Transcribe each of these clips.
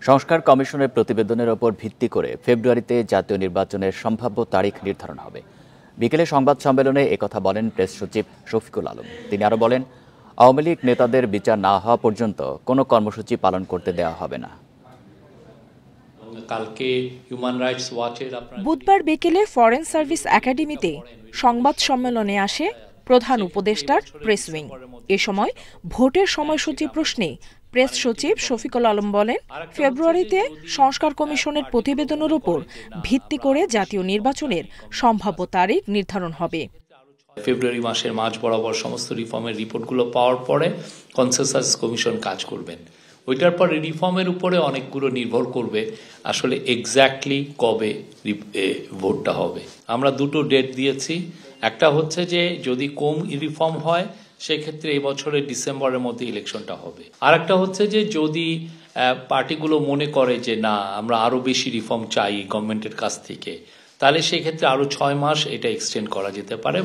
সংস্কার কমিশনের প্রতিবেদনের ওপর ভিত্তি করে ফেব্রুয়ারিতে জাতীয় নির্বাচনের সম্ভাব্য তারিখ নির্ধারণ হবে। বিকেলে সংবাদ সম্মেলনে একথা বলেন প্রেস সচিব শফিকুল আলম। তিনি আরও বলেন, আওয়ামী লীগ নেতাদের বিচার না হওয়া পর্যন্ত কোনো কর্মসূচি পালন করতে দেওয়া হবে না। বুধবার বিকেলে ফরেন সার্ভিস একাডেমিতে সংবাদ সম্মেলনে আসে প্রধান উপদেষ্টার প্রেস উইং। এ সময় ভোটের সময়সূচি প্রশ্নে প্রেস সচিব শফিকুল আলম বলেন, ফেব্রুয়ারিতে সংস্কার কমিশনের প্রতিবেদনের উপর ভিত্তি করে জাতীয় নির্বাচনের সম্ভাব্য তারিখ নির্ধারণ হবে। ফেব্রুয়ারি মাসের মাঝ বরাবর সমস্ত রিফর্মের রিপোর্টগুলো পাওয়ার পরে কনসেনসাস কমিশন কাজ করবেন। ওইটার পরে রিফর্মের উপরে অনেকগুলো নির্ভর করবে আসলে এক্স্যাক্টলি কবে ভোটটা হবে। আমরা দুটো ডেট দিয়েছি। একটা হচ্ছে যে যদি কম রিফর্ম হয় সেক্ষেত্রে এই বছরের ডিসেম্বরের মধ্যে ইলেকশনটা হবে। আর একটা হচ্ছে যে যদি পার্টিগুলো মনে করে যে না আমরা আরো বেশি রিফর্ম চাই গভর্নমেন্টের কাছ থেকে, তাহলে সেক্ষেত্রে আরো 6 মাস এটা এক্সটেন্ড করা যেতে পারে।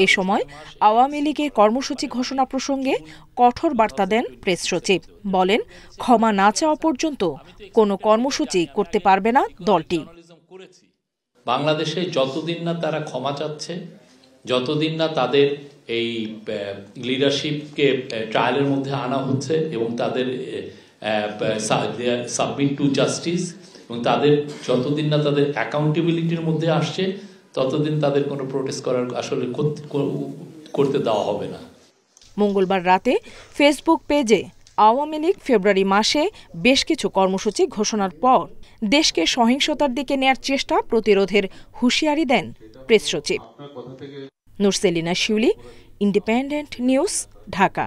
এ সময় আওয়ামী লীগের কর্মসূচি ঘোষণা প্রসঙ্গে কঠোর বার্তা দেন প্রেস সচিব। বলেন, ক্ষমা না চাওয়া পর্যন্ত কোনো কর্মসূচি করতে পারবে না দলটি। বাংলাদেশে যতদিন না তারা ক্ষমা চাচ্ছে, যতদিন না তাদের এই লিডারশিপকে ট্রায়ালের মধ্যে আনা হচ্ছে এবং তাদের সাবমিট টু জাস্টিস এবং তাদের যতদিন না তাদের অ্যাকাউন্টেবিলিটির মধ্যে আসছে ততদিন তাদের কোনো প্রোটেস্ট করার আসলে করতে দেওয়া হবে না। মঙ্গলবার রাতে ফেসবুক পেজে আওয়ামী লীগ ফেব্রুয়ারি মাসে বেশ কিছু কর্মসূচি ঘোষণার পর দেশকে সহিংসতার দিকে নেয়ার চেষ্টা প্রতিরোধের হুঁশিয়ারি দেন প্রেস সচিব। নুরসেলিনা শিউলি, ইন্ডিপেন্ডেন্ট নিউজ, ঢাকা।